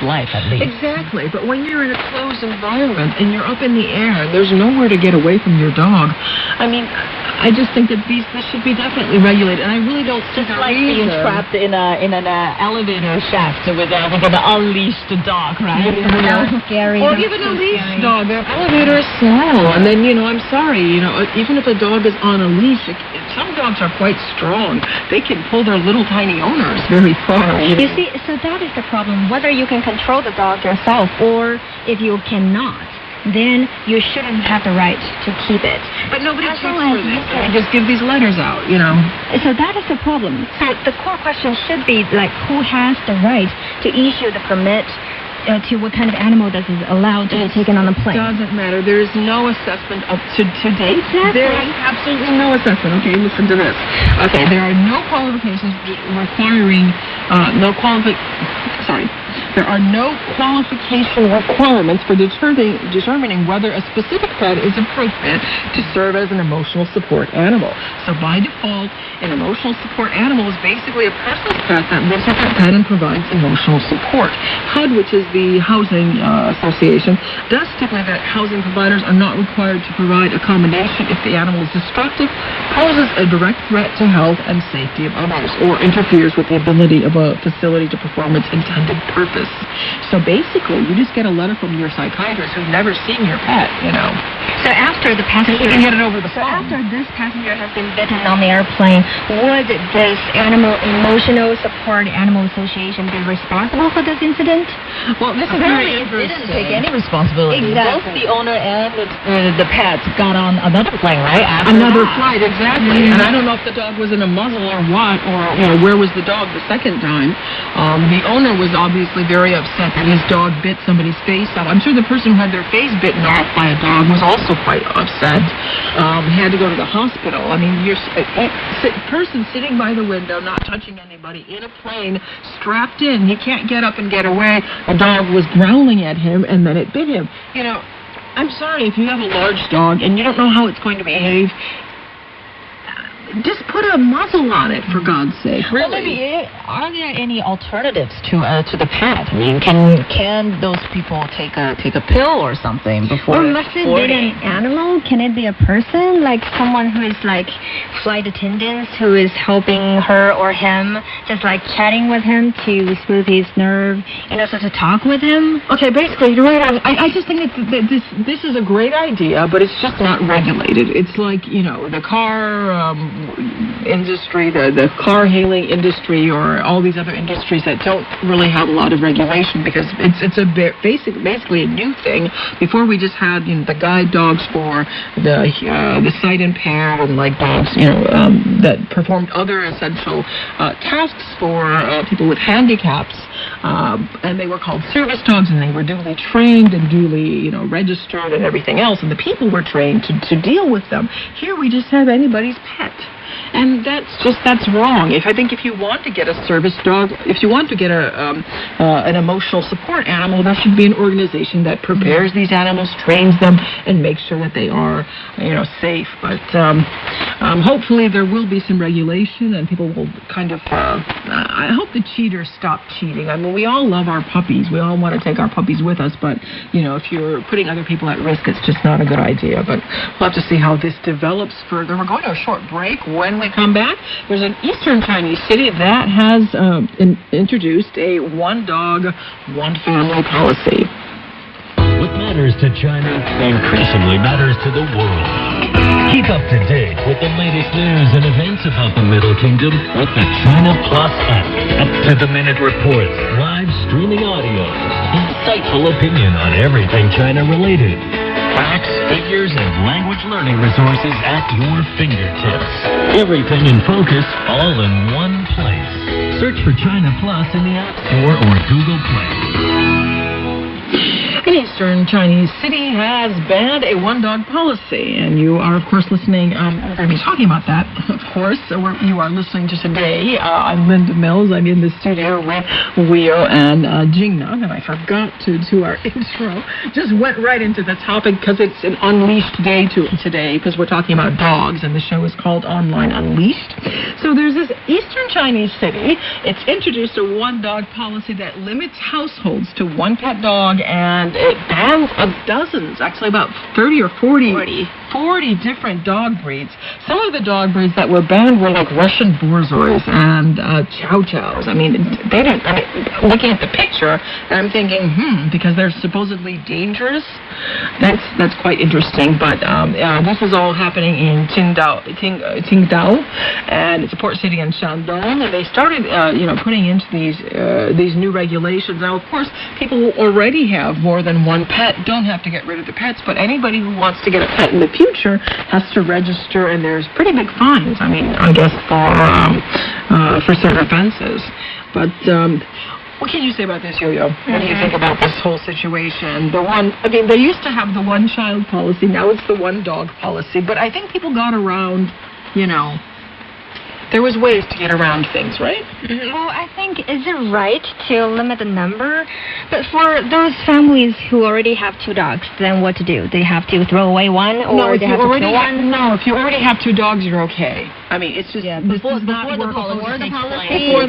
life, at least. Exactly, but when you're in a closed environment and you're up in the air, there's nowhere to get away from your dog. I mean, I just think that this should be definitely regulated, and I really don't see the like being trapped in an elevator shaft with an unleashed dog, right? Scary. Or even a leash dog. The elevator is small, and then, I'm sorry, even if a dog is on a leash, some dogs are quite strong. They can pull their little tiny owners very far. You see, so that is the problem. Whether you can control the dog yourself, or if you cannot, then you shouldn't have the right to keep it. But nobody checks for this. They just give these letters out, So that is the problem. So the core question should be, who has the right to issue the permit to what kind of animal that is allowed to be taken on a plane? It doesn't matter. There is no assessment up to date. Exactly. There is absolutely no assessment. Okay, listen to this. Okay, there are no qualifications requiring, there are no qualification requirements for determining whether a specific pet is appropriate to serve as an emotional support animal. So by default, an emotional support animal is basically a person's pet that lives with that pet and provides emotional support. HUD, which is the Housing Association, does stipulate that housing providers are not required to provide accommodation if the animal is destructive, poses a direct threat to health and safety of others, or interferes with the ability of a facility to perform its intended purpose. So basically, you just get a letter from your psychiatrist who's never seen your pet, So after the passenger... You can get it over the phone. So after this passenger has been bitten on the airplane, would this Emotional Support Animal Association be responsible for this incident? Well, this is very interesting. They didn't take any responsibility. Exactly. Both the owner and the pet got on another plane, right? Another flight, exactly. And I don't know if the dog was in a muzzle or what, or where was the dog the second time. The owner was obviously very upset that his dog bit somebody's face off. I'm sure the person who had their face bitten off by a dog was also quite upset. Had to go to the hospital. I mean, you're a person sitting by the window, not touching anybody, in a plane, strapped in. He can't get up and get away. A dog was growling at him, and then it bit him. I'm sorry, if you have a large dog and you don't know how it's going to behave, just put a muzzle on it, for God's sake. Really? Well, maybe are there any alternatives to the pet? I mean, can those people take a pill or something before? Or must it be an animal? Can it be a person, like someone who is like flight attendants who is helping her or him, just like chatting with him to smooth his nerve and also to talk with him? Okay, basically, you're right. I just think that this is a great idea, but it's just not regulated. It's like the car industry, the car hailing industry, or all these other industries that don't really have a lot of regulation, because it's basically a new thing. Before, we just had the guide dogs for the sight impaired, and like dogs that performed other essential tasks for people with handicaps, and they were called service dogs, and they were duly trained and duly registered and everything else, and the people were trained to deal with them. Here we just have anybody's pet. And that's wrong. I think if you want to get a service dog, if you want to get an emotional support animal, there should be an organization that prepares these animals, trains them, and makes sure that they are, safe. But hopefully there will be some regulation, and people will kind of. I hope the cheaters stop cheating. I mean, we all love our puppies. We all want to take our puppies with us, but if you're putting other people at risk, it's just not a good idea. But we'll have to see how this develops further. We're going to a short break. When we come back, there's an eastern Chinese city that has introduced a one-dog, one-family policy. What matters to China increasingly matters to the world. Keep up to date with the latest news and events about the Middle Kingdom with the China Plus app. Up-to-the-minute reports, live streaming audio, insightful opinion on everything China-related. Facts, figures, and language learning resources at your fingertips. Everything in focus, all in one place. Search for China Plus in the App Store or Google Play. It is eastern Chinese city has banned a one-dog policy. And you are, of course, listening. We're going to be talking about that, of course. So you are listening to Today. I'm Linda Mills. I'm in the studio with Weo and Jingna. And I forgot to do our intro. Just went right into the topic because it's an unleashed day today because we're talking about dogs. And the show is called Online Unleashed. So there's this eastern Chinese city. It's introduced a one-dog policy that limits households to one pet dog, and it bans dozens, actually about 30 or 40 different dog breeds. Some of the dog breeds that were banned were like Russian Borzois and Chow Chows. I mean, looking at the picture, I'm thinking, because they're supposedly dangerous. That's quite interesting. But this is all happening in Qingdao, and it's a port city in Shandong, and they started, putting into these new regulations. Now, of course, people who already have more than one pet don't have to get rid of the pets, but anybody who wants to get a pet in the future has to register, and there's pretty big fines. I mean, I guess for certain offenses. But what can you say about this, Yo-Yo? What do you think about this whole situation? They used to have the one-child policy. Now it's the one-dog policy. But I think people got around, there was ways to get around things, right? Well, I think, is it right to limit the number? But for those families who already have two dogs, then what to do? They have to throw away one, or they have to kill one? No, if you already have two dogs, you're okay. I mean, it's just before the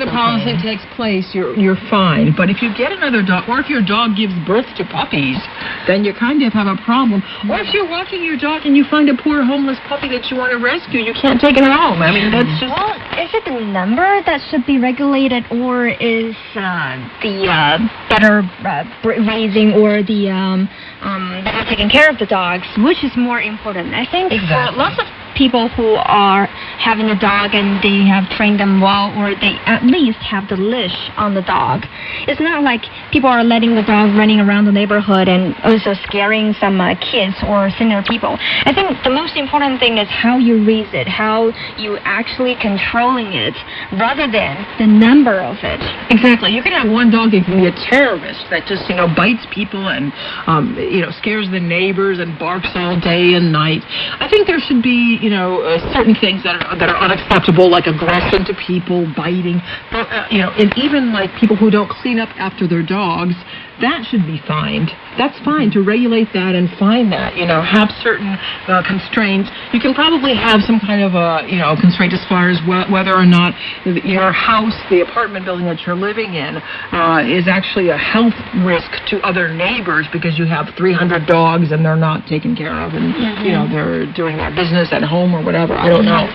policy takes place, you're fine. But if you get another dog, or if your dog gives birth to puppies, then you kind of have a problem. Or if you're walking your dog and you find a poor homeless puppy that you want to rescue, you can't take it home. I mean, that's just... Well, is it the number that should be regulated, or is the better raising or the better taking care of the dogs, which is more important? I think for lots of people who are having a dog and they have trained them well, or they at least have the leash on the dog. It's not like people are letting the dog running around the neighborhood and also scaring some kids or senior people. I think the most important thing is how you raise it, how you actually controlling it, rather than the number of it. Exactly. You can have one dog that can be a terrorist that just, bites people and, scares the neighbors and barks all day and night. I think there should be, certain things that are unacceptable, like aggression to people, biting, and even like people who don't clean up after their dogs. That should be fined. That's fine to regulate that and fine that. Have certain constraints. You can probably have some kind of constraint as far as whether or not your house, the apartment building that you're living in, is actually a health risk to other neighbors because you have 300 dogs and they're not taken care of, and they're doing their business at home or whatever. I don't know.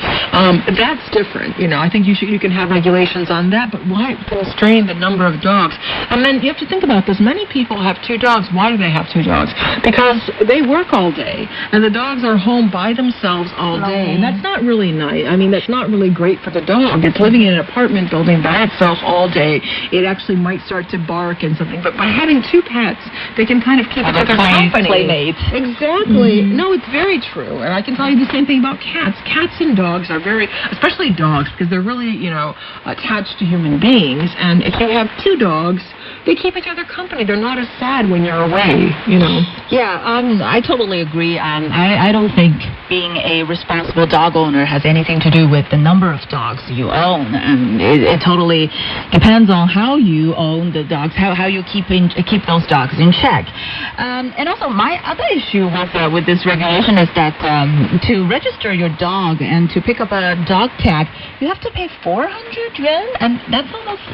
That's different. I think you can have regulations on that, but why constrain the number of dogs? And then you have to think about this. Many people have two dogs. Why do they have two dogs? Because they work all day, and the dogs are home by themselves all day. And that's not really nice. I mean, that's not really great for the dog. It's living in an apartment building by itself all day. It actually might start to bark and something. But by having two pets, they can kind of keep each other company. Playmates. Exactly. No, it's very true. And I can tell you the same thing about cats. Cats and dogs are especially dogs, because they're really, attached to human beings. And if you have two dogs, they keep each other company. They're not as sad when you're away, Yeah, I totally agree. I don't think being a responsible dog owner has anything to do with the number of dogs you own. And it totally depends on how you own the dogs, how you keep those dogs in check. And also, my other issue with this regulation is that to register your dog and to pick up a dog tag, you have to pay 400 yuan, and that's almost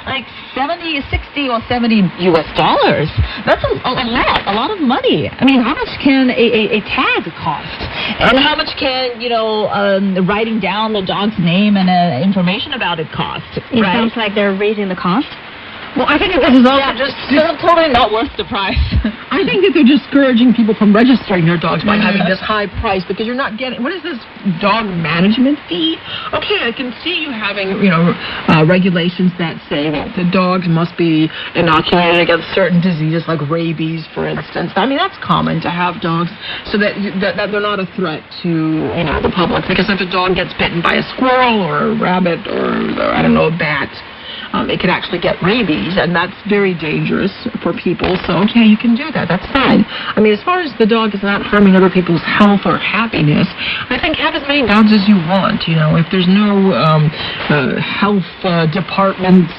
like 60 or 70 US dollars. That's a lot of money. I mean, how much can a tag cost? And how much can, writing down the dog's name and information about it cost? It sounds like they're raising the cost. Well, I think this is also just totally not worth the price. I think that they're discouraging people from registering their dogs by having this high price, because you're not getting, what is this dog management fee? Okay, I can see you having, regulations that say that the dogs must be inoculated against certain diseases like rabies, for instance. I mean, that's common to have dogs so that they're not a threat to, the public. Because if a dog gets bitten by a squirrel or a rabbit or I don't know, a bat, it could actually get rabies, and that's very dangerous for people. So, okay, you can do that. That's fine. I mean, as far as the dog is not harming other people's health or happiness, I think have as many dogs as you want. You know, if there's no health department,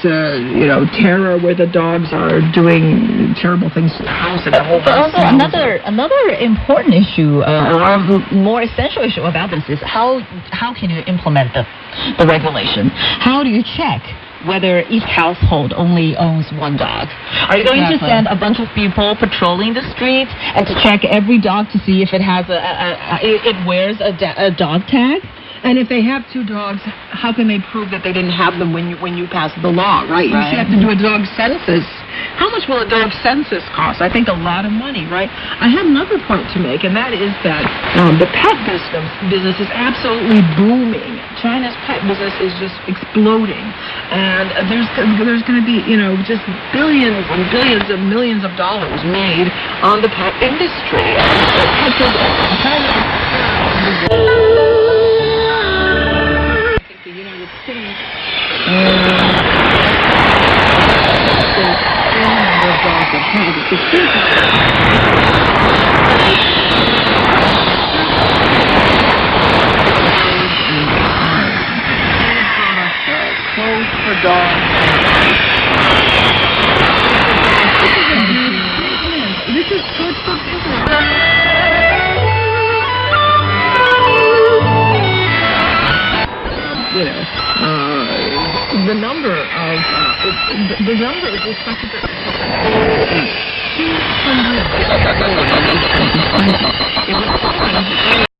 terror where the dogs are doing terrible things to the house and the whole house. Also, another important issue, or a more essential issue about this is how can you implement the regulation? How do you check whether each household only owns one dog? Are you going to send a bunch of people patrolling the streets and to check every dog to see if it has it wears a dog tag? And if they have 2 dogs, how can they prove that they didn't have them when you passed the law, right? You have to do a dog census. How much will a dog census cost? I think a lot of money, right? I have another point to make, and that is that the pet business is absolutely booming. China's pet business is just exploding, and there's going to be just billions and billions of millions of dollars made on the pet industry. This is good for business. The number is expected to 200. It was